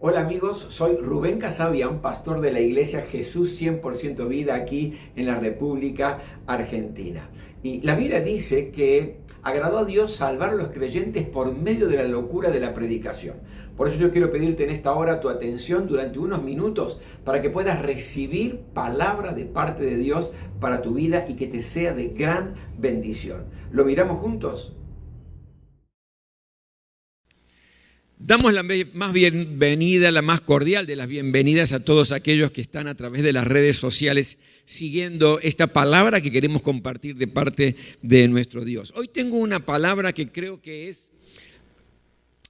Hola amigos, soy Rubén Casabian, pastor de la iglesia Jesús 100% Vida aquí en la República Argentina. Y la Biblia dice que agradó a Dios salvar a los creyentes por medio de la locura de la predicación. Por eso yo quiero pedirte en esta hora tu atención durante unos minutos para que puedas recibir palabra de parte de Dios para tu vida y que te sea de gran bendición. ¿Lo miramos juntos? Damos la más bienvenida, la más cordial de las bienvenidas a todos aquellos que están a través de las redes sociales siguiendo esta palabra que queremos compartir de parte de nuestro Dios. Hoy tengo una palabra que creo que es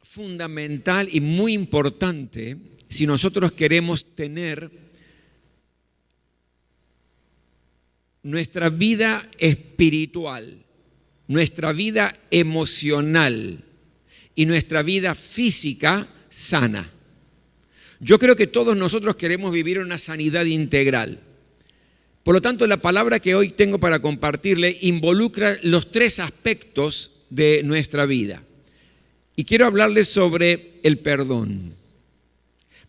fundamental y muy importante si nosotros queremos tener nuestra vida espiritual, nuestra vida emocional y nuestra vida física sana. Yo creo que todos nosotros queremos vivir una sanidad integral. Por lo tanto, la palabra que hoy tengo para compartirle involucra los tres aspectos de nuestra vida. Y quiero hablarles sobre el perdón.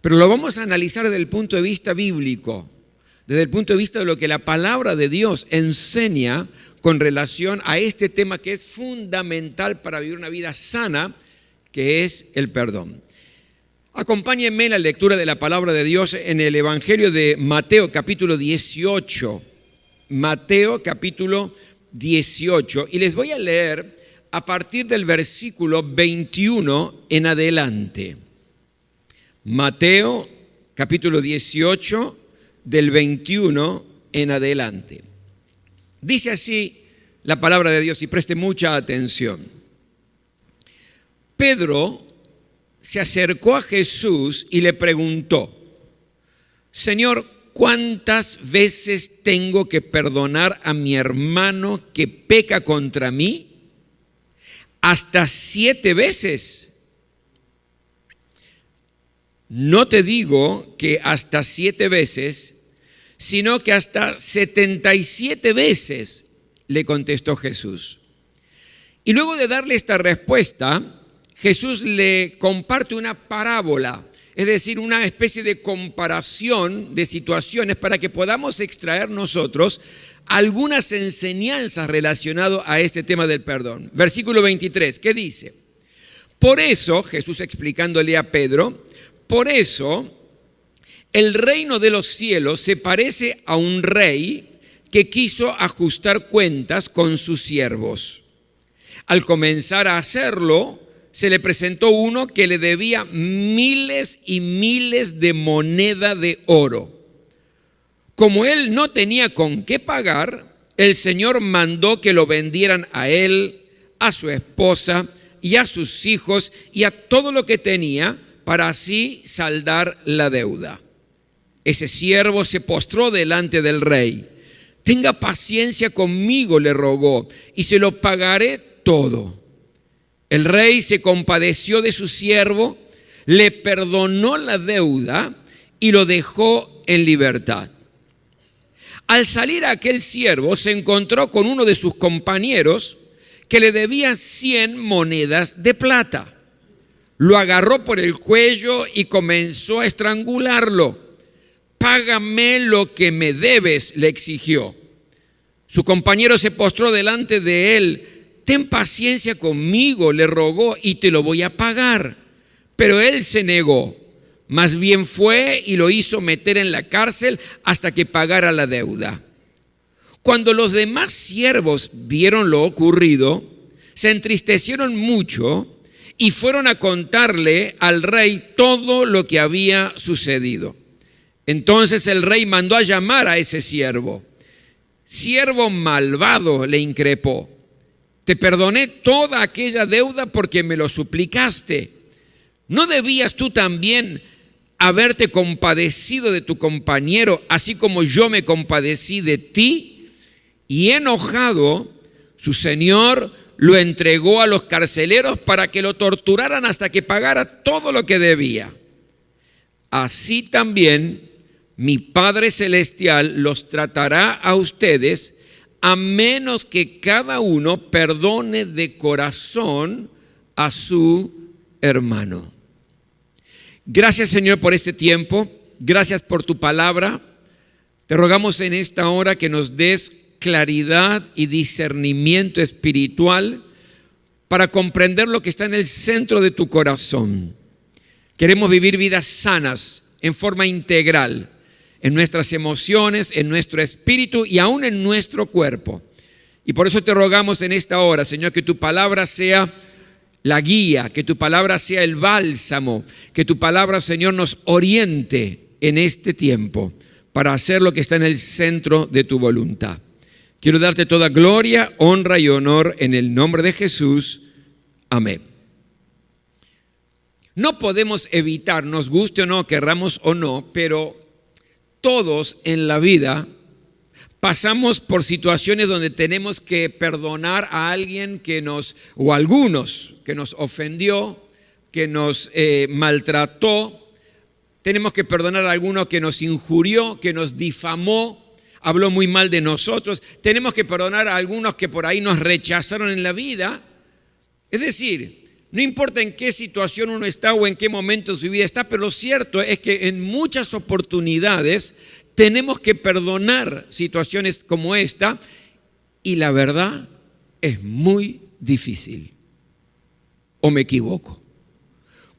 Pero lo vamos a analizar desde el punto de vista bíblico, desde el punto de vista de lo que la palabra de Dios enseña con relación a este tema que es fundamental para vivir una vida sana, que es el perdón. Acompáñenme en la lectura de la palabra de Dios en el Evangelio de Mateo capítulo 18. Mateo capítulo 18. Y les voy a leer a partir del versículo 21 en adelante. Mateo capítulo 18 del 21 en adelante. Dice así la palabra de Dios y preste mucha atención. Pedro se acercó a Jesús y le preguntó: Señor, ¿cuántas veces tengo que perdonar a mi hermano que peca contra mí? ¿Hasta 7 veces? No te digo que hasta 7 veces, sino que hasta 77 veces, le contestó Jesús. Y luego de darle esta respuesta, Jesús le comparte una parábola, es decir, una especie de comparación de situaciones para que podamos extraer nosotros algunas enseñanzas relacionadas a este tema del perdón. Versículo 23, ¿qué dice? Por eso, Jesús explicándole a Pedro, por eso el reino de los cielos se parece a un rey que quiso ajustar cuentas con sus siervos. Al comenzar a hacerlo, se le presentó uno que le debía miles y miles de moneda de oro. Como él no tenía con qué pagar, el Señor mandó que lo vendieran a él, a su esposa y a sus hijos y a todo lo que tenía para así saldar la deuda. Ese siervo se postró delante del rey. Tenga paciencia conmigo, le rogó, y se lo pagaré todo. El rey se compadeció de su siervo, le perdonó la deuda y lo dejó en libertad. Al salir aquel siervo se encontró con uno de sus compañeros que le debía 100 monedas de plata. Lo agarró por el cuello y comenzó a estrangularlo. Págame lo que me debes, le exigió. Su compañero se postró delante de él. Ten paciencia conmigo, le rogó, y te lo voy a pagar. Pero él se negó. Más bien fue y lo hizo meter en la cárcel hasta que pagara la deuda. Cuando los demás siervos vieron lo ocurrido, se entristecieron mucho y fueron a contarle al rey todo lo que había sucedido. Entonces el rey mandó a llamar a ese siervo. Siervo malvado, le increpó. Te perdoné toda aquella deuda porque me lo suplicaste. ¿No debías tú también haberte compadecido de tu compañero, así como yo me compadecí de ti? Y enojado, su señor lo entregó a los carceleros para que lo torturaran hasta que pagara todo lo que debía. Así también mi Padre Celestial los tratará a ustedes, a menos que cada uno perdone de corazón a su hermano. Gracias, Señor, por este tiempo. Gracias por tu palabra. Te rogamos en esta hora que nos des claridad y discernimiento espiritual para comprender lo que está en el centro de tu corazón. Queremos vivir vidas sanas en forma integral, en nuestras emociones, en nuestro espíritu y aún en nuestro cuerpo. Y por eso te rogamos en esta hora, Señor, que tu palabra sea la guía, que tu palabra sea el bálsamo, que tu palabra, Señor, nos oriente en este tiempo para hacer lo que está en el centro de tu voluntad. Quiero darte toda gloria, honra y honor en el nombre de Jesús. Amén. No podemos evitar, nos guste o no, querramos o no, pero todos en la vida pasamos por situaciones donde tenemos que perdonar a alguien o algunos que nos ofendió, que nos maltrató. Tenemos que perdonar a alguno que nos injurió, que nos difamó, habló muy mal de nosotros. Tenemos que perdonar a algunos que por ahí nos rechazaron en la vida. Es decir, no importa en qué situación uno está o en qué momento de su vida está, pero lo cierto es que en muchas oportunidades tenemos que perdonar situaciones como esta y la verdad es muy difícil. ¿O me equivoco?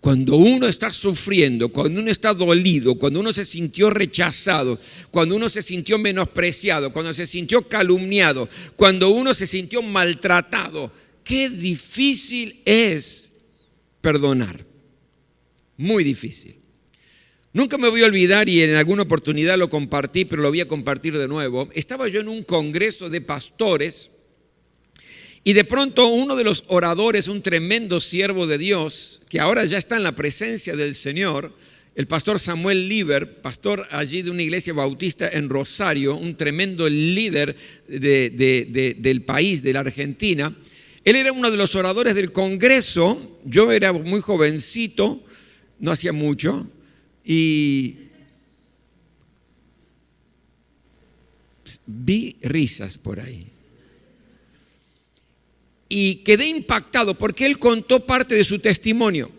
Cuando uno está sufriendo, cuando uno está dolido, cuando uno se sintió rechazado, cuando uno se sintió menospreciado, cuando se sintió calumniado, cuando uno se sintió maltratado, qué difícil es perdonar. Muy difícil. Nunca me voy a olvidar, y en alguna oportunidad lo compartí, pero lo voy a compartir de nuevo. Estaba yo en un congreso de pastores y de pronto uno de los oradores, un tremendo siervo de Dios, que ahora ya está en la presencia del Señor, el pastor Samuel Lieber, pastor allí de una iglesia bautista en Rosario, un tremendo líder del país, de la Argentina. Él era uno de los oradores del congreso. Yo era muy jovencito, no hacía mucho, y vi risas por ahí. Y quedé impactado porque él contó parte de su testimonio.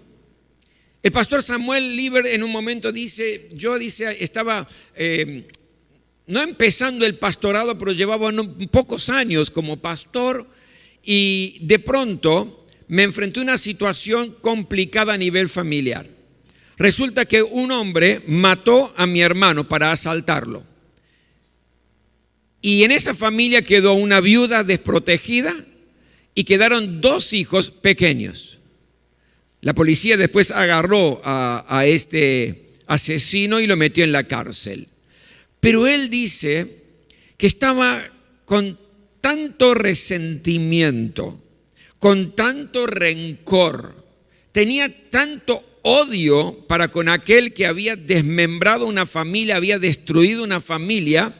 El pastor Samuel Lieber en un momento dice, estaba no empezando el pastorado, pero llevaba pocos años como pastor y de pronto me enfrenté a una situación complicada a nivel familiar. Resulta que un hombre mató a mi hermano para asaltarlo. Y en esa familia quedó una viuda desprotegida y quedaron 2 hijos pequeños. La policía después agarró a este asesino y lo metió en la cárcel. Pero él dice que estaba con tanto resentimiento, con tanto rencor, tenía tanto odio para con aquel que había desmembrado una familia, había destruido una familia,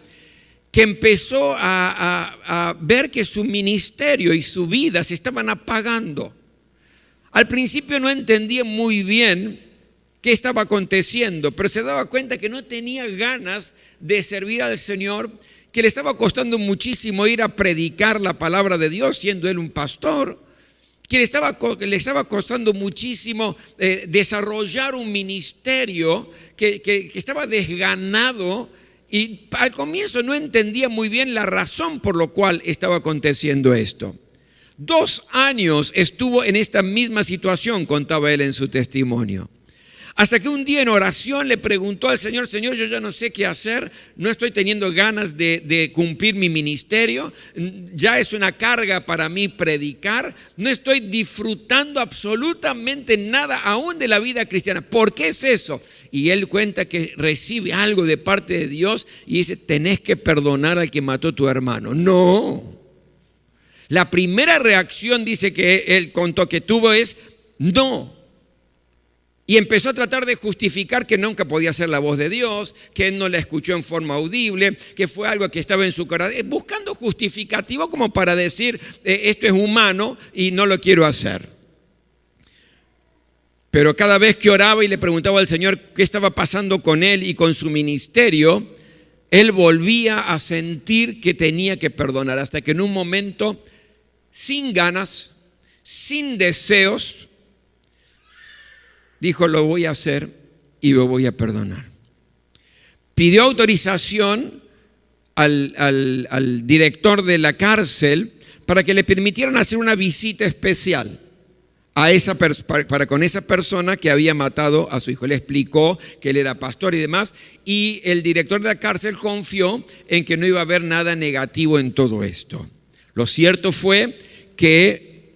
que empezó a ver que su ministerio y su vida se estaban apagando. Al principio no entendía muy bien qué estaba aconteciendo, pero se daba cuenta que no tenía ganas de servir al Señor, que le estaba costando muchísimo ir a predicar la palabra de Dios siendo él un pastor, que le estaba costando muchísimo desarrollar un ministerio que estaba desganado. Y al comienzo no entendía muy bien la razón por la cual estaba aconteciendo esto. 2 años estuvo en esta misma situación, contaba él en su testimonio. Hasta que un día en oración le preguntó al Señor: Señor, yo ya no sé qué hacer, no estoy teniendo ganas de cumplir mi ministerio, ya es una carga para mí predicar, no estoy disfrutando absolutamente nada aún de la vida cristiana. ¿Por qué es eso? Y él cuenta que recibe algo de parte de Dios y dice: tenés que perdonar al que mató a tu hermano. No. La primera reacción, dice que él contó que tuvo, es no. Y empezó a tratar de justificar que nunca podía ser la voz de Dios, que él no la escuchó en forma audible, que fue algo que estaba en su corazón, buscando justificativo como para decir esto es humano y no lo quiero hacer. Pero cada vez que oraba y le preguntaba al Señor qué estaba pasando con él y con su ministerio, él volvía a sentir que tenía que perdonar, hasta que en un momento, sin ganas, sin deseos, dijo: lo voy a hacer. y lo voy a perdonar. Pidió autorización al director de la cárcel para que le permitieran hacer una visita especial para con esa persona que había matado a su hijo. Le explicó que él era pastor y demás, y el director de la cárcel confió en que no iba a haber nada negativo en todo esto. Lo cierto fue que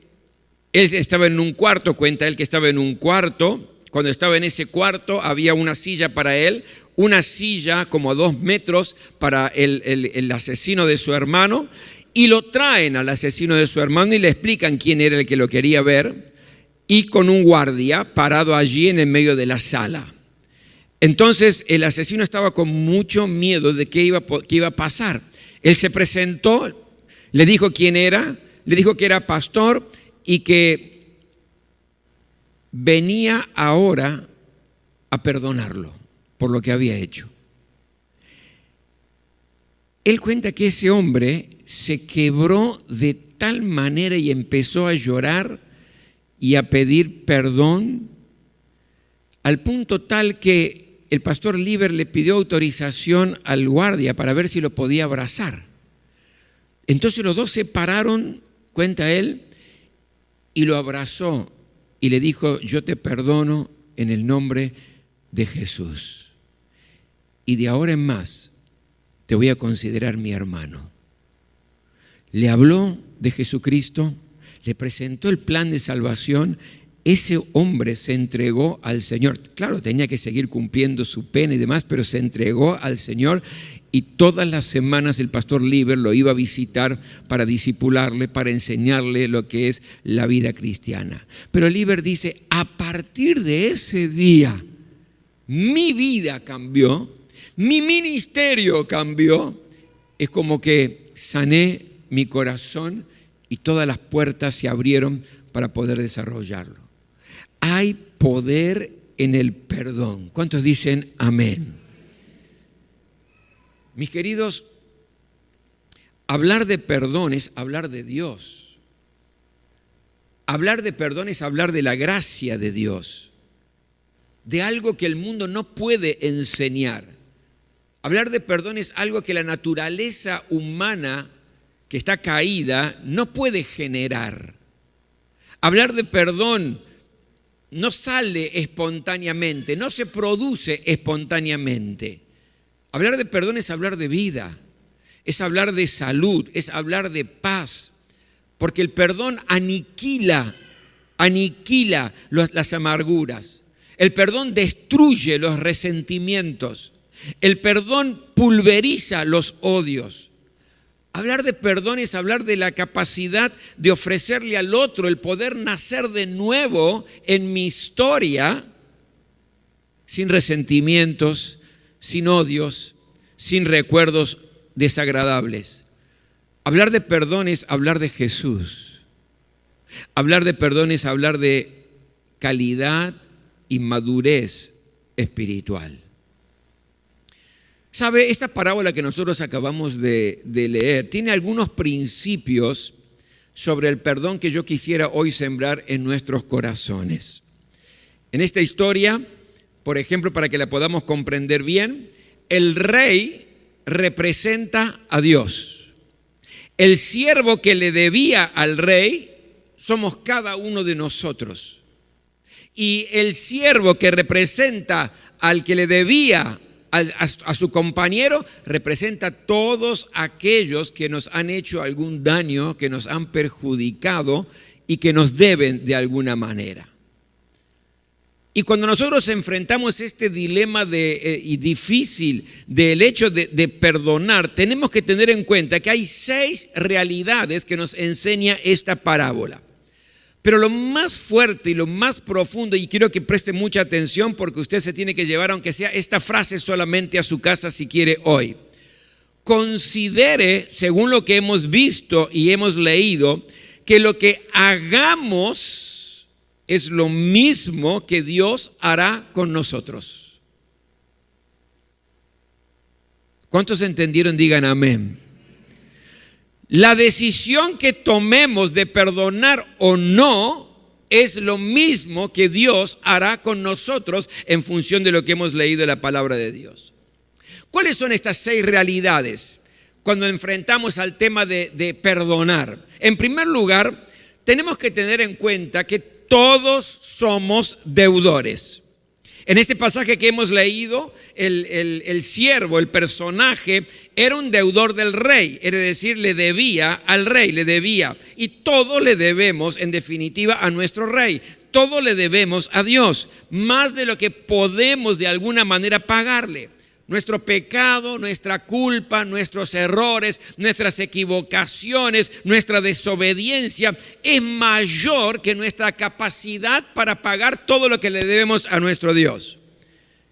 él estaba en un cuarto, cuenta él que estaba en un cuarto. Cuando estaba en ese cuarto había una silla para él, una silla como a 2 metros para el asesino de su hermano, y lo traen al asesino de su hermano y le explican quién era el que lo quería ver, y con un guardia parado allí en el medio de la sala. Entonces el asesino estaba con mucho miedo de qué iba a pasar. Él se presentó, le dijo quién era, le dijo que era pastor y que venía ahora a perdonarlo por lo que había hecho. Él cuenta que ese hombre se quebró de tal manera y empezó a llorar y a pedir perdón, al punto tal que el pastor Líber le pidió autorización al guardia para ver si lo podía abrazar. Entonces los dos se pararon, cuenta él, y lo abrazó y le dijo: yo te perdono en el nombre de Jesús, y de ahora en más te voy a considerar mi hermano. Le habló de Jesucristo, le presentó el plan de salvación. Ese hombre se entregó al Señor. Claro, tenía que seguir cumpliendo su pena y demás, pero se entregó al Señor, y todas las semanas el pastor Líber lo iba a visitar para discipularle, para enseñarle lo que es la vida cristiana. Pero Líber dice: a partir de ese día mi vida cambió, mi ministerio cambió. Es como que sané mi corazón y todas las puertas se abrieron para poder desarrollarlo. Hay poder en el perdón. ¿Cuántos dicen amén? Mis queridos, hablar de perdón es hablar de Dios. Hablar de perdón es hablar de la gracia de Dios, de algo que el mundo no puede enseñar. Hablar de perdón es algo que la naturaleza humana que está caída no puede generar. Hablar de perdón no sale espontáneamente, no se produce espontáneamente. Hablar de perdón es hablar de vida, es hablar de salud, es hablar de paz, porque el perdón aniquila las amarguras. El perdón destruye los resentimientos. El perdón pulveriza los odios. Hablar de perdón es hablar de la capacidad de ofrecerle al otro el poder nacer de nuevo en mi historia, sin resentimientos, sin odios, sin recuerdos desagradables. Hablar de perdón es hablar de Jesús. Hablar de perdón es hablar de calidad y madurez espiritual. ¿Sabe? Esta parábola que nosotros acabamos de leer tiene algunos principios sobre el perdón que yo quisiera hoy sembrar en nuestros corazones. En esta historia, por ejemplo, para que la podamos comprender bien, el rey representa a Dios. El siervo que le debía al rey somos cada uno de nosotros. Y el siervo que representa al que le debía a su compañero representa a todos aquellos que nos han hecho algún daño, que nos han perjudicado y que nos deben de alguna manera. Y cuando nosotros enfrentamos este dilema y difícil del hecho de perdonar, tenemos que tener en cuenta que hay 6 realidades que nos enseña esta parábola. Pero lo más fuerte y lo más profundo, y quiero que preste mucha atención porque usted se tiene que llevar, aunque sea esta frase solamente a su casa si quiere hoy. Considere, según lo que hemos visto y hemos leído, que lo que hagamos es lo mismo que Dios hará con nosotros. ¿Cuántos entendieron? Digan amén. La decisión que tomemos de perdonar o no es lo mismo que Dios hará con nosotros en función de lo que hemos leído en la palabra de Dios. ¿Cuáles son estas 6 realidades cuando enfrentamos al tema de perdonar? En primer lugar, tenemos que tener en cuenta que todos somos deudores. En este pasaje que hemos leído, el siervo, el personaje, era un deudor del rey, es decir, le debía al rey, le debía. Y todo le debemos, en definitiva, a nuestro rey. Todo le debemos a Dios, más de lo que podemos de alguna manera pagarle. Nuestro pecado, nuestra culpa, nuestros errores, nuestras equivocaciones, nuestra desobediencia es mayor que nuestra capacidad para pagar todo lo que le debemos a nuestro Dios.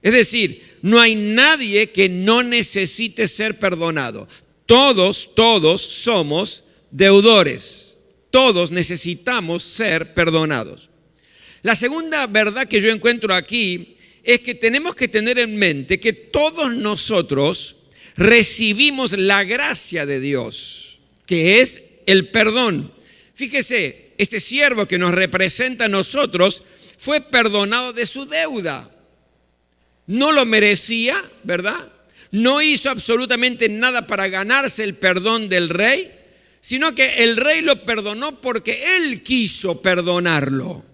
Es decir, no hay nadie que no necesite ser perdonado. Todos somos deudores. Todos necesitamos ser perdonados. La segunda verdad que yo encuentro aquí es que tenemos que tener en mente que todos nosotros recibimos la gracia de Dios, que es el perdón. Fíjese, este siervo que nos representa a nosotros fue perdonado de su deuda. No lo merecía, ¿verdad? No hizo absolutamente nada para ganarse el perdón del rey, sino que el rey lo perdonó porque él quiso perdonarlo.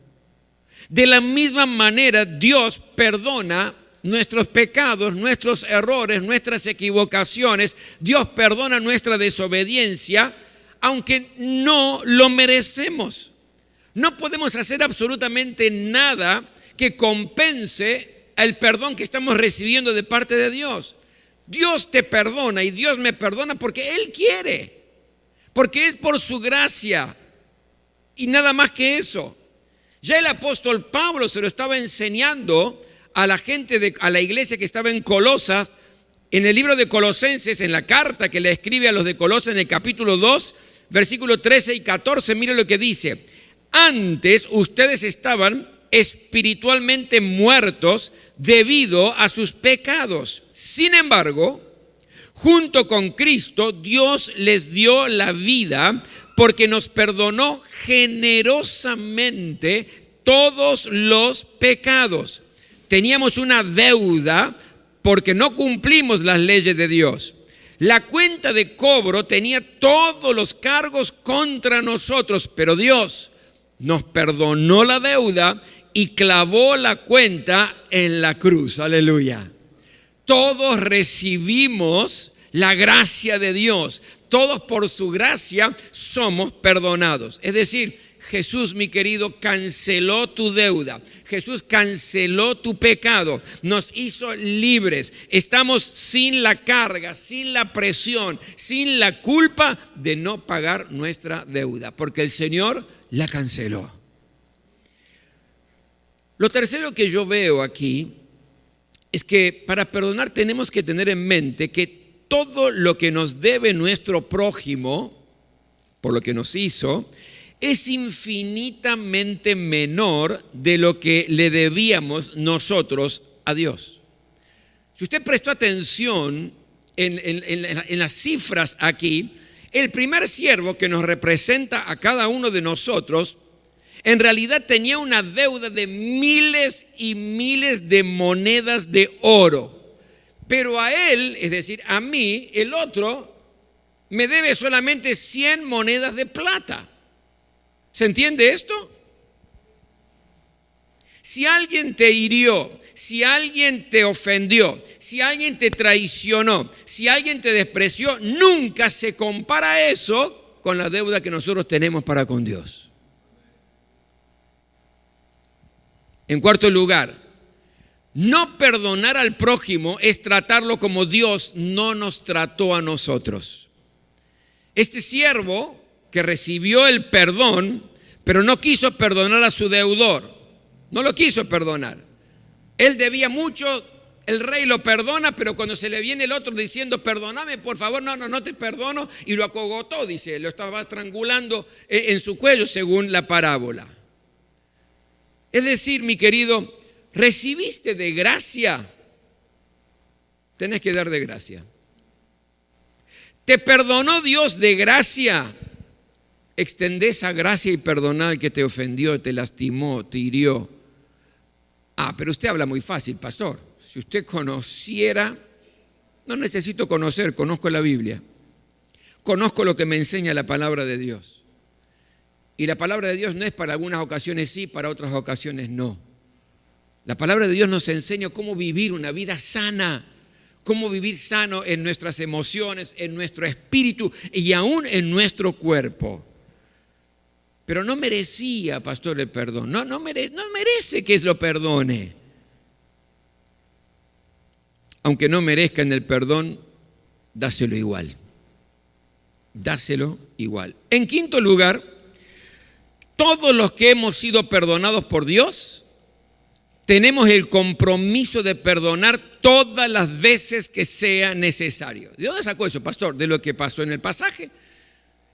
De la misma manera, Dios perdona nuestros pecados, nuestros errores, nuestras equivocaciones. Dios perdona nuestra desobediencia, aunque no lo merecemos. No podemos hacer absolutamente nada que compense el perdón que estamos recibiendo de parte de Dios. Dios te perdona y Dios me perdona porque Él quiere, porque es por su gracia y nada más que eso. Ya el apóstol Pablo se lo estaba enseñando a la gente, a la iglesia que estaba en Colosas, en el libro de Colosenses, en la carta que le escribe a los de Colosas en el capítulo 2, versículos 13 y 14, mire lo que dice. Antes ustedes estaban espiritualmente muertos debido a sus pecados. Sin embargo, junto con Cristo, Dios les dio la vida porque nos perdonó generosamente todos los pecados. Teníamos una deuda porque no cumplimos las leyes de Dios. La cuenta de cobro tenía todos los cargos contra nosotros, pero Dios nos perdonó la deuda y clavó la cuenta en la cruz. Aleluya. Todos recibimos la gracia de Dios. Todos por su gracia somos perdonados. Es decir, Jesús, mi querido, canceló tu deuda. Jesús canceló tu pecado. Nos hizo libres. Estamos sin la carga, sin la presión, sin la culpa de no pagar nuestra deuda, porque el Señor la canceló. Lo tercero que yo veo aquí es que para perdonar tenemos que tener en mente que todo lo que nos debe nuestro prójimo, por lo que nos hizo, es infinitamente menor de lo que le debíamos nosotros a Dios. Si usted prestó atención en las cifras aquí, el primer siervo que nos representa a cada uno de nosotros, en realidad tenía una deuda de miles y miles de monedas de oro. Pero a él, es decir, a mí, el otro, me debe solamente 100 monedas de plata. ¿Se entiende esto? Si alguien te hirió, si alguien te ofendió, si alguien te traicionó, si alguien te despreció, nunca se compara eso con la deuda que nosotros tenemos para con Dios. En cuarto lugar, no perdonar al prójimo es tratarlo como Dios no nos trató a nosotros. Este siervo que recibió el perdón, pero no quiso perdonar a su deudor, no lo quiso perdonar. Él debía mucho, el rey lo perdona, pero cuando se le viene el otro diciendo, perdóname por favor, no te perdono, y lo acogotó, dice, lo estaba estrangulando en su cuello según la parábola. Es decir, mi querido, recibiste de gracia, tenés que dar de gracia. Te perdonó Dios de gracia, extendé esa gracia y perdoná al que te ofendió, te lastimó, te hirió. Pero usted habla muy fácil, pastor. Si usted conociera, no necesito conocer, conozco la Biblia. Conozco lo que me enseña la palabra de Dios. Y la palabra de Dios no es para algunas ocasiones sí, para otras ocasiones no. La palabra de Dios nos enseña cómo vivir una vida sana, cómo vivir sano en nuestras emociones, en nuestro espíritu y aún en nuestro cuerpo. Pero no merecía, pastor, el perdón. No merece que lo perdone. Aunque no merezcan el perdón, dáselo igual. Dáselo igual. En quinto lugar, todos los que hemos sido perdonados por Dios, tenemos el compromiso de perdonar todas las veces que sea necesario. ¿De dónde sacó eso, pastor? De lo que pasó en el pasaje.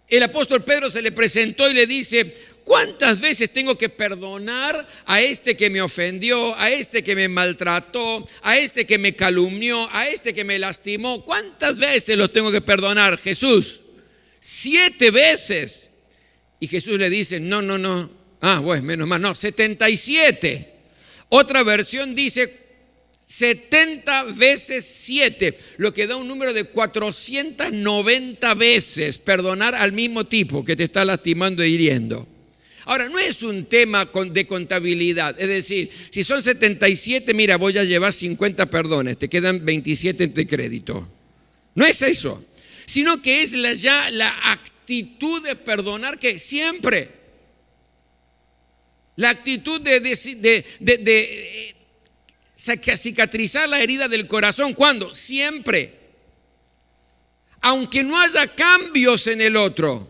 El apóstol Pedro se le presentó y le dice: ¿cuántas veces tengo que perdonar a este que me ofendió, a este que me maltrató, a este que me calumnió, a este que me lastimó? ¿Cuántas veces los tengo que perdonar, Jesús? 7 veces. Y Jesús le dice: no. Bueno, menos mal, no, 77. Otra versión dice 70 veces 7, lo que da un número de 490 veces perdonar al mismo tipo que te está lastimando e hiriendo. Ahora, no es un tema de contabilidad, es decir, si son 77, mira, voy a llevar 50 perdones, te quedan 27 de crédito. No es eso, sino que es ya la actitud de perdonar que siempre. La actitud de cicatrizar la herida del corazón. ¿Cuándo? Siempre. Aunque no haya cambios en el otro.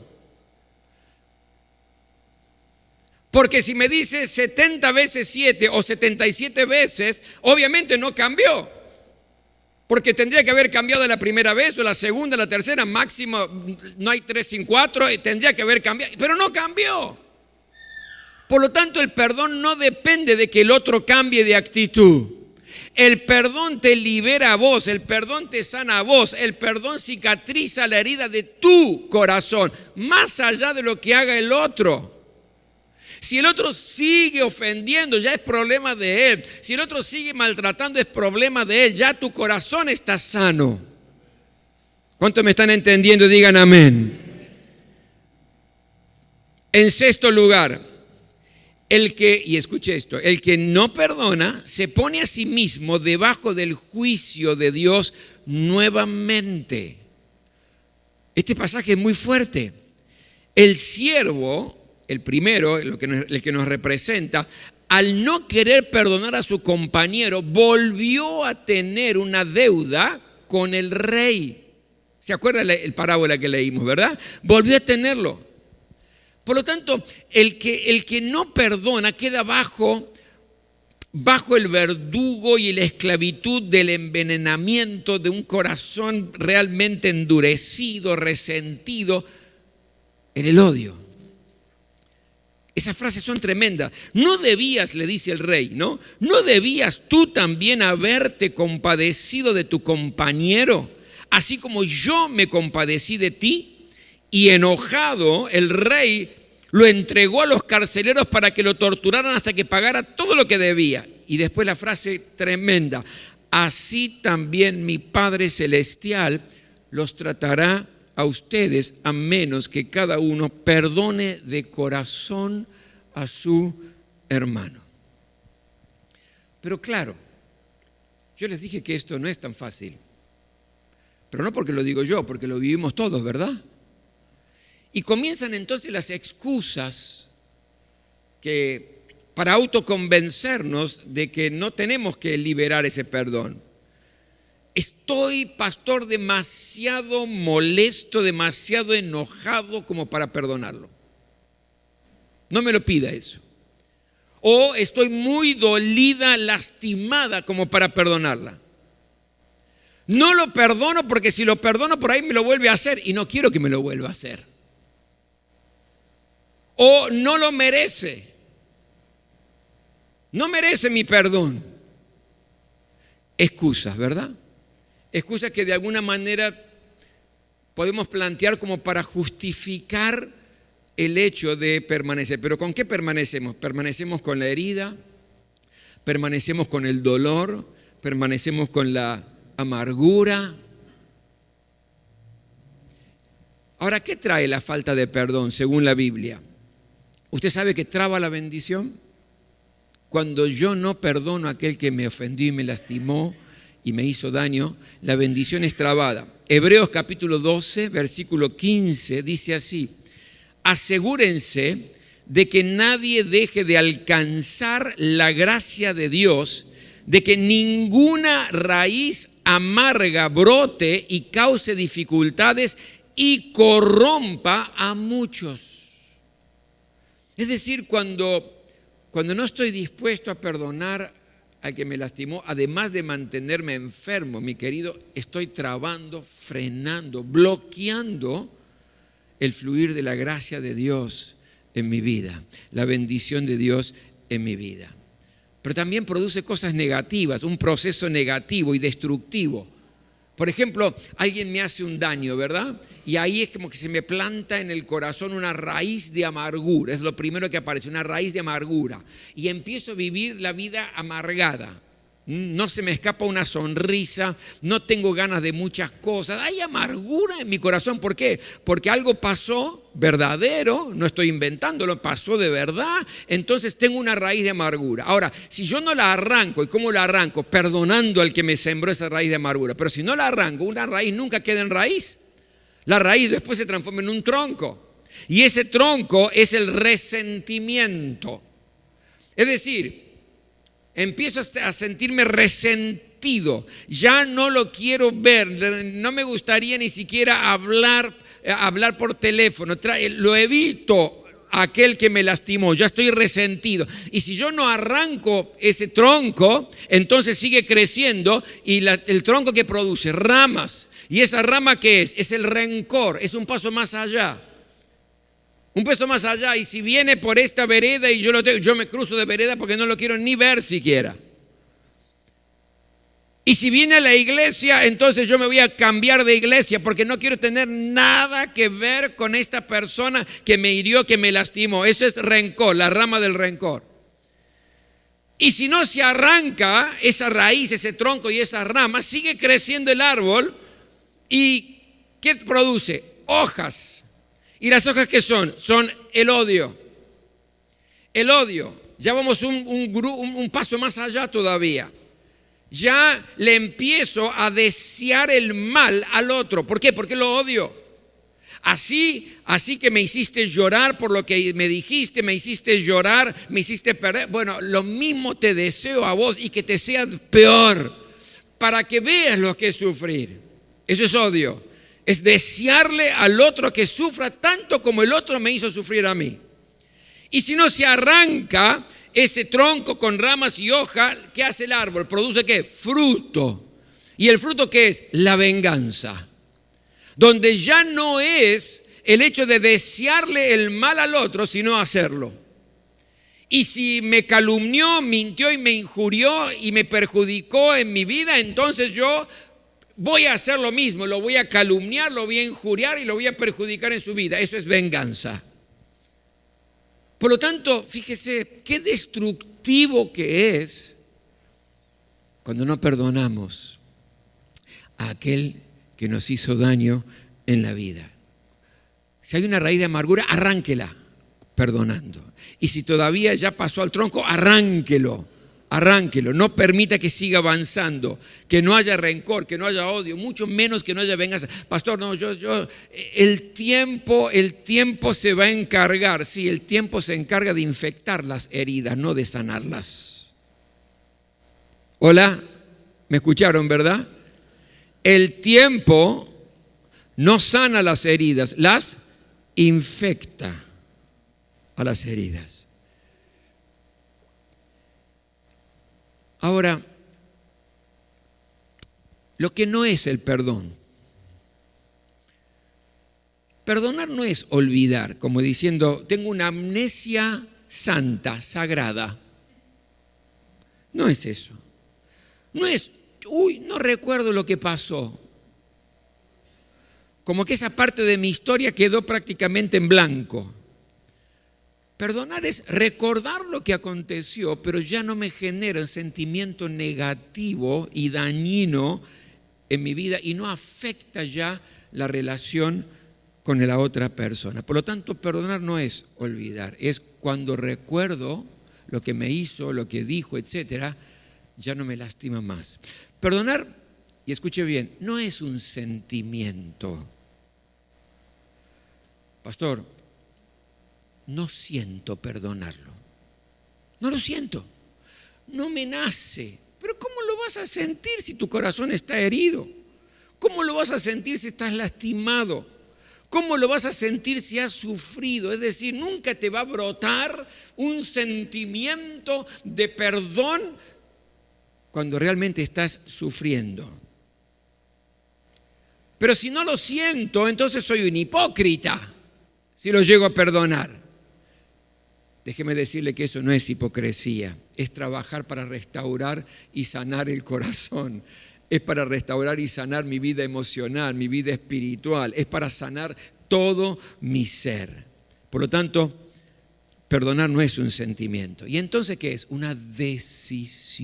Porque si me dice 70 veces 7 o 77 veces, obviamente no cambió. Porque tendría que haber cambiado la primera vez o la segunda, la tercera, máximo, no hay 3 sin 4, y tendría que haber cambiado, pero no cambió. Por lo tanto, el perdón no depende de que el otro cambie de actitud. El perdón te libera a vos, el perdón te sana a vos, el perdón cicatriza la herida de tu corazón, más allá de lo que haga el otro. Si el otro sigue ofendiendo, ya es problema de él. Si el otro sigue maltratando, es problema de él. Ya tu corazón está sano. ¿Cuántos me están entendiendo? Digan amén. En sexto lugar, y escuche esto, el que no perdona se pone a sí mismo debajo del juicio de Dios nuevamente. Este pasaje es muy fuerte. El siervo, el primero, el que nos representa, al no querer perdonar a su compañero, volvió a tener una deuda con el rey. ¿Se acuerda el parábola que leímos, verdad? Volvió a tenerlo. Por lo tanto, el que no perdona queda bajo el verdugo y la esclavitud del envenenamiento de un corazón realmente endurecido, resentido, en el odio. Esas frases son tremendas. No debías, le dice el rey, ¿no? No debías tú también haberte compadecido de tu compañero, así como yo me compadecí de ti. Y enojado, el rey lo entregó a los carceleros para que lo torturaran hasta que pagara todo lo que debía. Y después la frase tremenda: así también mi Padre Celestial los tratará a ustedes, a menos que cada uno perdone de corazón a su hermano. Pero claro, yo les dije que esto no es tan fácil. Pero no porque lo digo yo, porque lo vivimos todos, ¿verdad? Y comienzan entonces las excusas para autoconvencernos de que no tenemos que liberar ese perdón. Estoy, pastor, demasiado molesto, demasiado enojado como para perdonarlo. No me lo pida eso. O estoy muy dolida, lastimada como para perdonarla. No lo perdono porque si lo perdono por ahí me lo vuelve a hacer y no quiero que me lo vuelva a hacer. O no lo merece. No merece mi perdón. Excusas, ¿verdad? Excusas que de alguna manera podemos plantear como para justificar el hecho de permanecer. ¿Pero con qué permanecemos? Permanecemos con la herida, permanecemos con el dolor, permanecemos con la amargura. Ahora, ¿qué trae la falta de perdón según la Biblia? ¿Usted sabe que traba la bendición? Cuando yo no perdono a aquel que me ofendió y me lastimó y me hizo daño, la bendición es trabada. Hebreos capítulo 12, versículo 15 dice así: asegúrense de que nadie deje de alcanzar la gracia de Dios, de que ninguna raíz amarga brote y cause dificultades y corrompa a muchos. Es decir, cuando no estoy dispuesto a perdonar al que me lastimó, además de mantenerme enfermo, mi querido, estoy trabando, frenando, bloqueando el fluir de la gracia de Dios en mi vida, la bendición de Dios en mi vida. Pero también produce cosas negativas, un proceso negativo y destructivo. Por ejemplo, alguien me hace un daño, ¿verdad? Y ahí es como que se me planta en el corazón una raíz de amargura. Es lo primero que aparece, una raíz de amargura. Y empiezo a vivir la vida amargada. No se me escapa una sonrisa, no tengo ganas de muchas cosas. Hay amargura en mi corazón. ¿Por qué? Porque algo pasó verdadero, no estoy inventándolo, pasó de verdad. Entonces tengo una raíz de amargura. Ahora, si yo no la arranco, ¿y cómo la arranco? Perdonando al que me sembró esa raíz de amargura. Pero si no la arranco, una raíz nunca queda en raíz. La raíz después se transforma en un tronco. Y ese tronco es el resentimiento. Es decir, empiezo a sentirme resentido, ya no lo quiero ver, no me gustaría ni siquiera hablar por teléfono, lo evito a aquel que me lastimó, ya estoy resentido. Y si yo no arranco ese tronco, entonces sigue creciendo y el tronco que produce ramas. ¿Y esa rama qué es? Es el rencor, es un paso más allá. Un paso más allá, y si viene por esta vereda y yo me cruzo de vereda porque no lo quiero ni ver siquiera. Y si viene a la iglesia, entonces yo me voy a cambiar de iglesia porque no quiero tener nada que ver con esta persona que me hirió, que me lastimó. Eso es rencor, la rama del rencor. Y si no se arranca esa raíz, ese tronco y esa rama, sigue creciendo el árbol. ¿Y qué produce? Hojas. ¿Y las hojas qué son? Son el odio. El odio. Ya vamos un paso más allá todavía. Ya le empiezo a desear el mal al otro. ¿Por qué? Porque lo odio. Así que me hiciste llorar por lo que me dijiste, me hiciste llorar, me hiciste perder. Bueno, lo mismo te deseo a vos y que te sea peor, para que veas lo que es sufrir. Eso es odio. Es desearle al otro que sufra tanto como el otro me hizo sufrir a mí. Y si no se arranca ese tronco con ramas y hoja, ¿qué hace el árbol? ¿Produce qué? Fruto. ¿Y el fruto qué es? La venganza. Donde ya no es el hecho de desearle el mal al otro, sino hacerlo. Y si me calumnió, mintió y me injurió y me perjudicó en mi vida, entonces yo voy a hacer lo mismo, lo voy a calumniar, lo voy a injuriar y lo voy a perjudicar en su vida. Eso es venganza. Por lo tanto, fíjese qué destructivo que es cuando no perdonamos a aquel que nos hizo daño en la vida. Si hay una raíz de amargura, arránquela perdonando. Y si todavía ya pasó al tronco, arránquelo. No permita que siga avanzando, que no haya rencor, que no haya odio, mucho menos que no haya venganza. Pastor, no, el tiempo se va a encargar, sí, el tiempo se encarga de infectar las heridas, no de sanarlas. Hola, ¿me escucharon, verdad? El tiempo no sana las heridas, las infecta a las heridas. Ahora, lo que no es el perdón. Perdonar no es olvidar, como diciendo, tengo una amnesia santa, sagrada. No es eso. No es, no recuerdo lo que pasó. Como que esa parte de mi historia quedó prácticamente en blanco. Perdonar es recordar lo que aconteció, pero ya no me genera un sentimiento negativo y dañino en mi vida y no afecta ya la relación con la otra persona. Por lo tanto, perdonar no es olvidar, es cuando recuerdo lo que me hizo, lo que dijo, etcétera, ya no me lastima más. Perdonar, y escuche bien, no es un sentimiento. Pastor, no siento perdonarlo. No lo siento. No me nace. Pero ¿cómo lo vas a sentir si tu corazón está herido? ¿Cómo lo vas a sentir si estás lastimado? ¿Cómo lo vas a sentir si has sufrido? Es decir, nunca te va a brotar un sentimiento de perdón cuando realmente estás sufriendo. Pero si no lo siento, entonces soy un hipócrita si lo llego a perdonar. Déjeme decirle que eso no es hipocresía, es trabajar para restaurar y sanar el corazón. Es para restaurar y sanar mi vida emocional, mi vida espiritual. Es para sanar todo mi ser. Por lo tanto, perdonar no es un sentimiento. ¿Y entonces qué es? Una decisión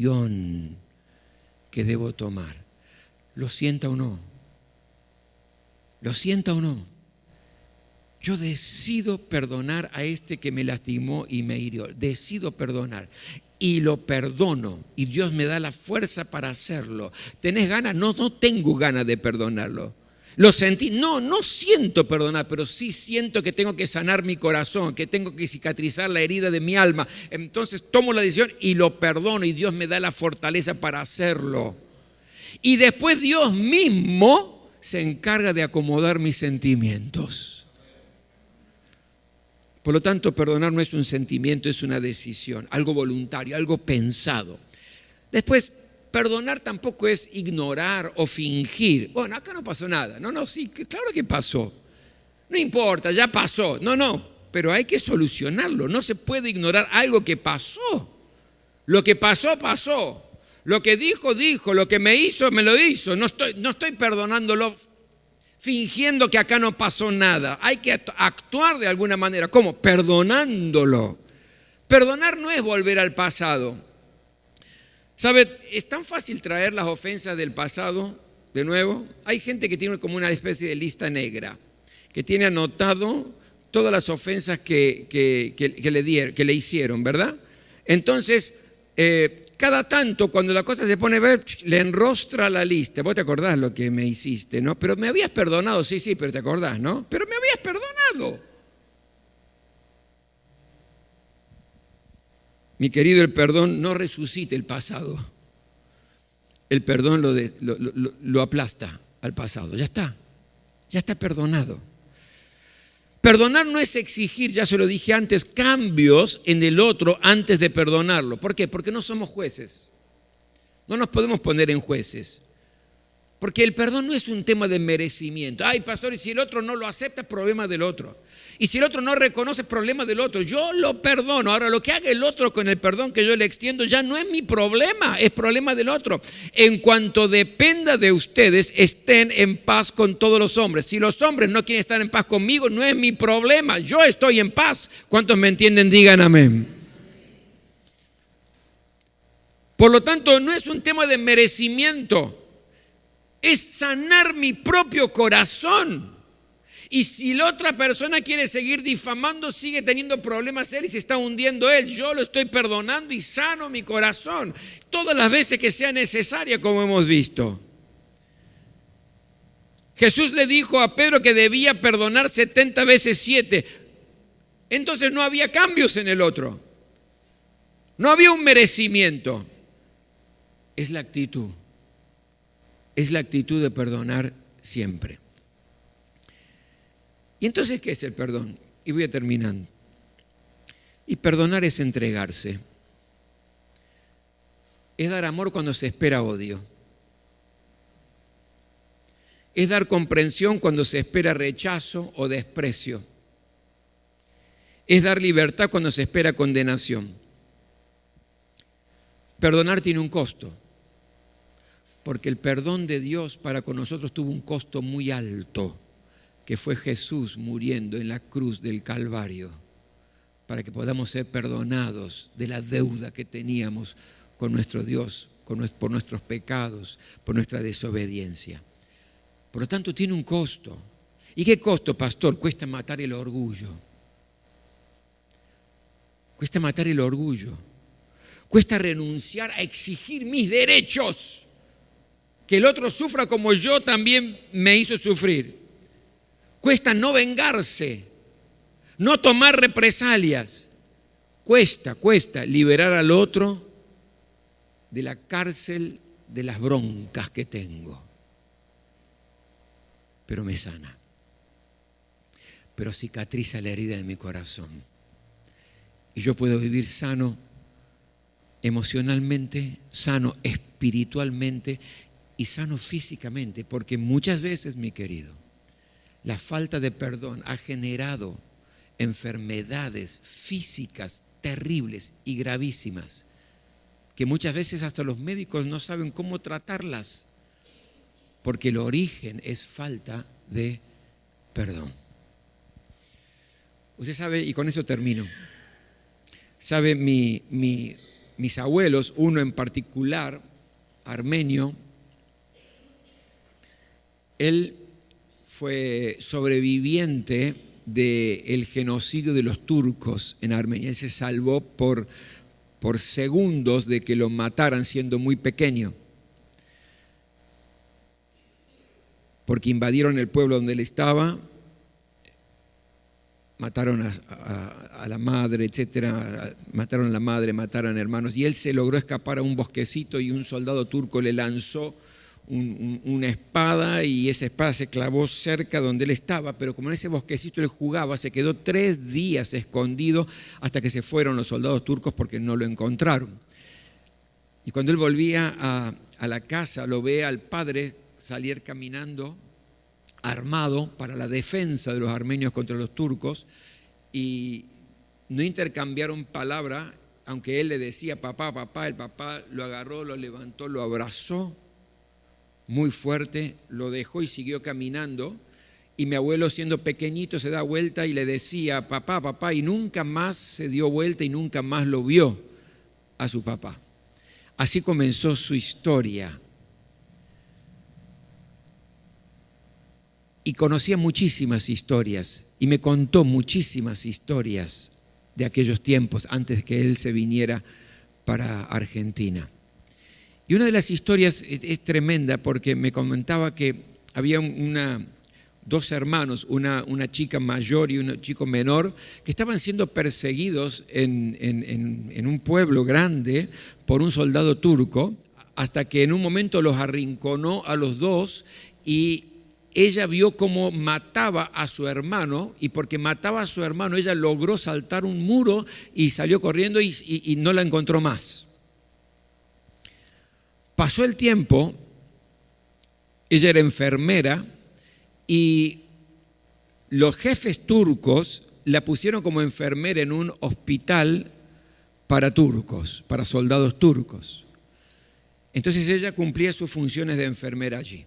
que debo tomar. ¿Lo sienta o no? ¿Lo sienta o no? Yo decido perdonar a este que me lastimó y me hirió. Decido perdonar. Y lo perdono. Y Dios me da la fuerza para hacerlo. ¿Tenés ganas? No, no tengo ganas de perdonarlo. ¿Lo sentí? No, no siento perdonar, pero sí siento que tengo que sanar mi corazón, que tengo que cicatrizar la herida de mi alma. Entonces tomo la decisión y lo perdono y Dios me da la fortaleza para hacerlo. Y después Dios mismo se encarga de acomodar mis sentimientos. Por lo tanto, perdonar no es un sentimiento, es una decisión, algo voluntario, algo pensado. Después, perdonar tampoco es ignorar o fingir. Bueno, acá no pasó nada. No, sí, claro que pasó. No importa, ya pasó. No, pero hay que solucionarlo. No se puede ignorar algo que pasó. Lo que pasó, pasó. Lo que dijo, lo que me hizo, me lo hizo. No estoy perdonándolo fingiendo que acá no pasó nada. Hay que actuar de alguna manera. ¿Cómo? Perdonándolo. Perdonar no es volver al pasado. ¿Sabe? Es tan fácil traer las ofensas del pasado de nuevo. Hay gente que tiene como una especie de lista negra, que tiene anotado todas las ofensas que le hicieron, ¿verdad? Entonces, cada tanto, cuando la cosa se pone a ver, le enrostra la lista. Vos te acordás lo que me hiciste, ¿no? Pero me habías perdonado, sí, pero te acordás, ¿no? Pero me habías perdonado. Mi querido, el perdón no resucita el pasado. El perdón lo aplasta al pasado. Ya está perdonado. Perdonar no es exigir, ya se lo dije antes, cambios en el otro antes de perdonarlo. ¿Por qué? Porque no somos jueces. No nos podemos poner en jueces. Porque el perdón no es un tema de merecimiento. Ay, pastor, y si el otro no lo acepta, es problema del otro. Y si el otro no reconoce, es problema del otro. Yo lo perdono. Ahora, lo que haga el otro con el perdón que yo le extiendo ya no es mi problema, es problema del otro. En cuanto dependa de ustedes, estén en paz con todos los hombres. Si los hombres no quieren estar en paz conmigo, no es mi problema. Yo estoy en paz. ¿Cuántos me entienden? Digan amén. Por lo tanto, no es un tema de merecimiento. Es sanar mi propio corazón. Y si la otra persona quiere seguir difamando, sigue teniendo problemas él y se está hundiendo él. Yo lo estoy perdonando y sano mi corazón todas las veces que sea necesaria, como hemos visto. Jesús le dijo a Pedro que debía perdonar 70 veces 7. Entonces no había cambios en el otro. No había un merecimiento. Es la actitud. Es la actitud de perdonar siempre. ¿Y entonces qué es el perdón? Y voy a terminar. Y perdonar es entregarse. Es dar amor cuando se espera odio. Es dar comprensión cuando se espera rechazo o desprecio. Es dar libertad cuando se espera condenación. Perdonar tiene un costo. Porque el perdón de Dios para con nosotros tuvo un costo muy alto, que fue Jesús muriendo en la cruz del Calvario para que podamos ser perdonados de la deuda que teníamos con nuestro Dios, por nuestros pecados, por nuestra desobediencia. Por lo tanto, tiene un costo. ¿Y qué costo, pastor? Cuesta matar el orgullo. Cuesta matar el orgullo. Cuesta renunciar a exigir mis derechos. Que el otro sufra como yo también me hizo sufrir. Cuesta no vengarse, no tomar represalias. Cuesta liberar al otro de la cárcel de las broncas que tengo. Pero me sana. Pero cicatriza la herida de mi corazón. Y yo puedo vivir sano emocionalmente, sano espiritualmente y sano físicamente, porque muchas veces, mi querido, la falta de perdón ha generado enfermedades físicas terribles y gravísimas, que muchas veces hasta los médicos no saben cómo tratarlas, porque el origen es falta de perdón. Usted sabe, y con eso termino, sabe, mis abuelos, uno en particular, armenio, él fue sobreviviente del genocidio de los turcos en Armenia. Él se salvó por segundos de que lo mataran siendo muy pequeño, porque invadieron el pueblo donde él estaba, mataron a la madre, etcétera, mataron a la madre, mataron a hermanos, y él se logró escapar a un bosquecito y un soldado turco le lanzó una espada y esa espada se clavó cerca donde él estaba, pero como en ese bosquecito él jugaba, se quedó 3 días escondido hasta que se fueron los soldados turcos porque no lo encontraron. Y cuando él volvía a la casa, lo ve al padre salir caminando armado para la defensa de los armenios contra los turcos, y no intercambiaron palabra, aunque él le decía papá, papá, el papá lo agarró, lo levantó, lo abrazó muy fuerte, lo dejó y siguió caminando. Y mi abuelo, siendo pequeñito, se da vuelta y le decía papá, papá, y nunca más se dio vuelta y nunca más lo vio a su papá. Así comenzó su historia. Y conocía muchísimas historias y me contó muchísimas historias de aquellos tiempos antes que él se viniera para Argentina. Y una de las historias es tremenda porque me comentaba que había 2 hermanos, una chica mayor y un chico menor, que estaban siendo perseguidos en un pueblo grande por un soldado turco, hasta que en un momento los arrinconó a los 2 y ella vio cómo mataba a su hermano, y porque mataba a su hermano ella logró saltar un muro y salió corriendo y no la encontró más. Pasó el tiempo, ella era enfermera y los jefes turcos la pusieron como enfermera en un hospital para turcos, para soldados turcos. Entonces ella cumplía sus funciones de enfermera allí.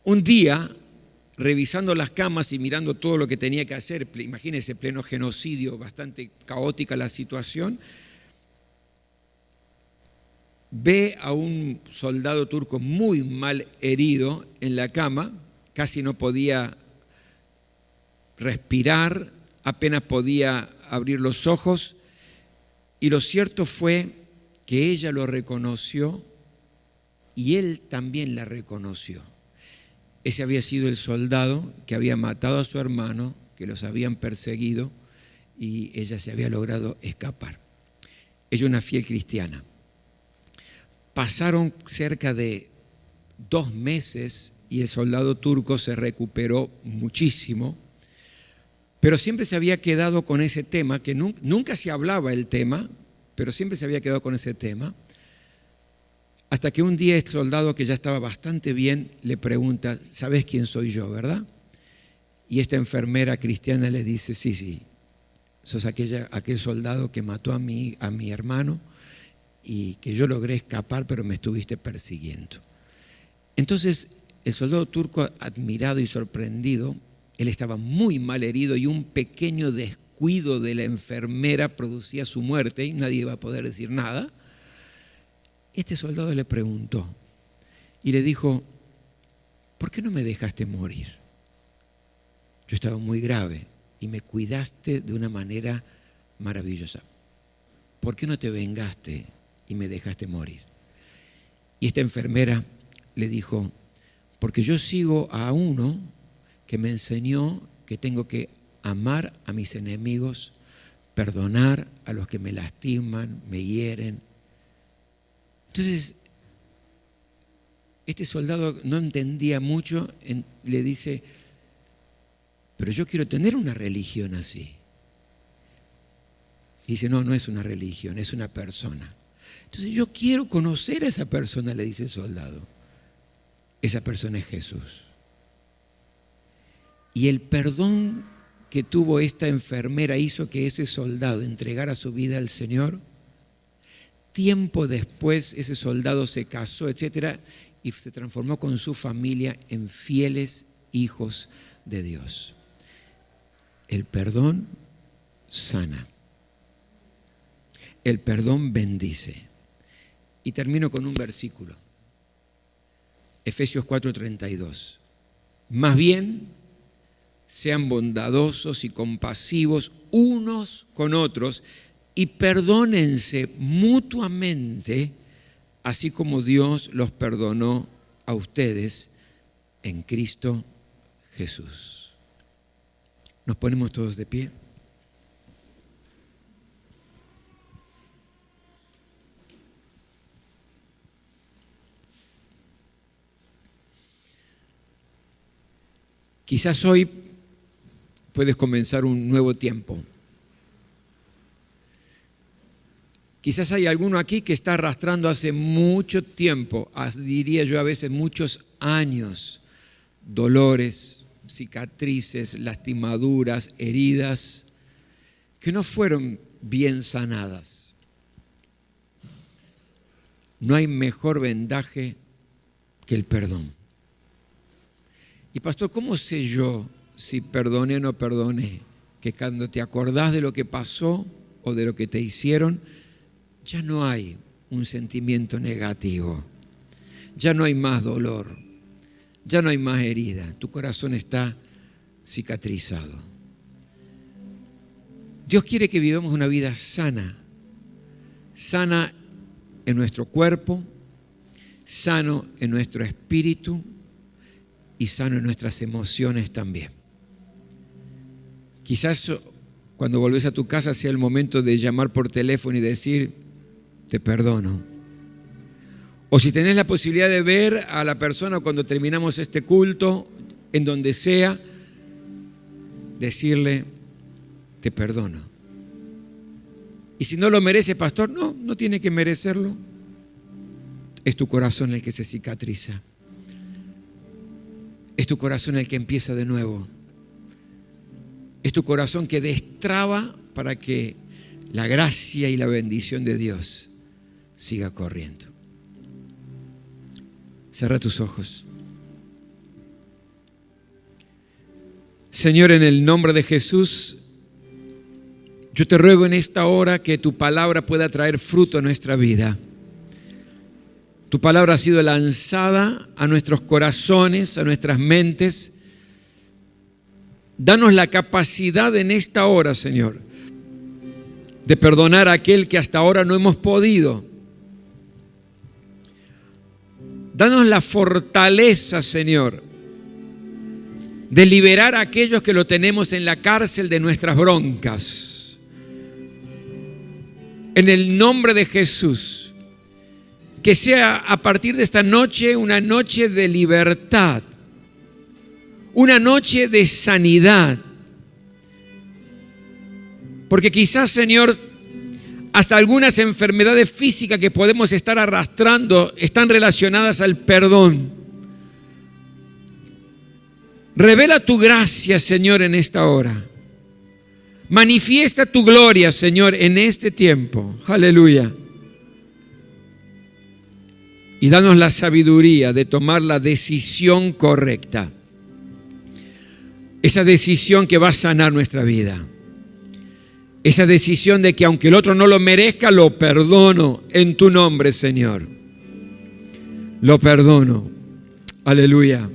Un día, revisando las camas y mirando todo lo que tenía que hacer, imagínense, pleno genocidio, bastante caótica la situación, ve a un soldado turco muy mal herido en la cama, casi no podía respirar, apenas podía abrir los ojos, y lo cierto fue que ella lo reconoció y él también la reconoció. Ese había sido el soldado que había matado a su hermano, que los habían perseguido, y ella se había logrado escapar. Ella, una fiel cristiana. Pasaron cerca de 2 meses y el soldado turco se recuperó muchísimo, pero siempre se había quedado con ese tema, que nunca se hablaba el tema, pero siempre se había quedado con ese tema, hasta que un día el soldado, que ya estaba bastante bien, le pregunta, ¿sabes quién soy yo, verdad? Y esta enfermera cristiana le dice, sí, sos aquel soldado que mató a mi hermano y que yo logré escapar, pero me estuviste persiguiendo. Entonces el soldado turco, admirado y sorprendido, él estaba muy mal herido y un pequeño descuido descuido de la enfermera producía su muerte y nadie iba a poder decir nada, este soldado le preguntó y le dijo: ¿por qué no me dejaste morir? Yo estaba muy grave y me cuidaste de una manera maravillosa. ¿Por qué no te vengaste y me dejaste morir? Y esta enfermera le dijo: porque yo sigo a uno que me enseñó que tengo que amar a mis enemigos, perdonar a los que me lastiman, me hieren. Entonces, este soldado no entendía mucho, le dice: pero yo quiero tener una religión así. Y dice: no, no es una religión, es una persona. Entonces, yo quiero conocer a esa persona, le dice el soldado. Esa persona es Jesús. Y el perdón que tuvo esta enfermera hizo que ese soldado entregara su vida al Señor. Tiempo después, ese soldado se casó, etcétera, y se transformó con su familia en fieles hijos de Dios. El perdón sana. El perdón bendice. Y termino con un versículo. Efesios 4:32. Más bien, sean bondadosos y compasivos unos con otros y perdónense mutuamente, así como Dios los perdonó a ustedes en Cristo Jesús. Nos ponemos todos de pie. Quizás hoy puedes comenzar un nuevo tiempo. Quizás hay alguno aquí que está arrastrando hace mucho tiempo, diría yo a veces muchos años, dolores, cicatrices, lastimaduras, heridas, que no fueron bien sanadas. No hay mejor vendaje que el perdón. Y pastor, ¿cómo sé yo si perdoné o no perdoné? Que cuando te acordás de lo que pasó o de lo que te hicieron, ya no hay un sentimiento negativo, ya no hay más dolor, ya no hay más herida, tu corazón está cicatrizado. Dios quiere que vivamos una vida sana, sana en nuestro cuerpo, sano en nuestro espíritu y sano en nuestras emociones también. Quizás cuando volvés a tu casa sea el momento de llamar por teléfono y decir: te perdono. O si tenés la posibilidad de ver a la persona cuando terminamos este culto, en donde sea, decirle: te perdono. Y si no lo merece, pastor, no tiene que merecerlo. Es tu corazón el que se cicatriza. Es tu corazón el que empieza de nuevo. Es tu corazón que destraba para que la gracia y la bendición de Dios siga corriendo. Cierra tus ojos. Señor, en el nombre de Jesús, yo te ruego en esta hora que tu palabra pueda traer fruto a nuestra vida. Tu palabra ha sido lanzada a nuestros corazones, a nuestras mentes. Danos la capacidad en esta hora, Señor, de perdonar a aquel que hasta ahora no hemos podido. Danos la fortaleza, Señor, de liberar a aquellos que lo tenemos en la cárcel de nuestras broncas. En el nombre de Jesús. Que sea a partir de esta noche una noche de libertad, una noche de sanidad. Porque quizás, Señor, hasta algunas enfermedades físicas que podemos estar arrastrando están relacionadas al perdón. Revela tu gracia, Señor, en esta hora. Manifiesta tu gloria, Señor, en este tiempo. Aleluya. Y danos la sabiduría de tomar la decisión correcta. Esa decisión que va a sanar nuestra vida. esa decisión de que aunque el otro no lo merezca, lo perdono en tu nombre, Señor. Lo perdono. Aleluya.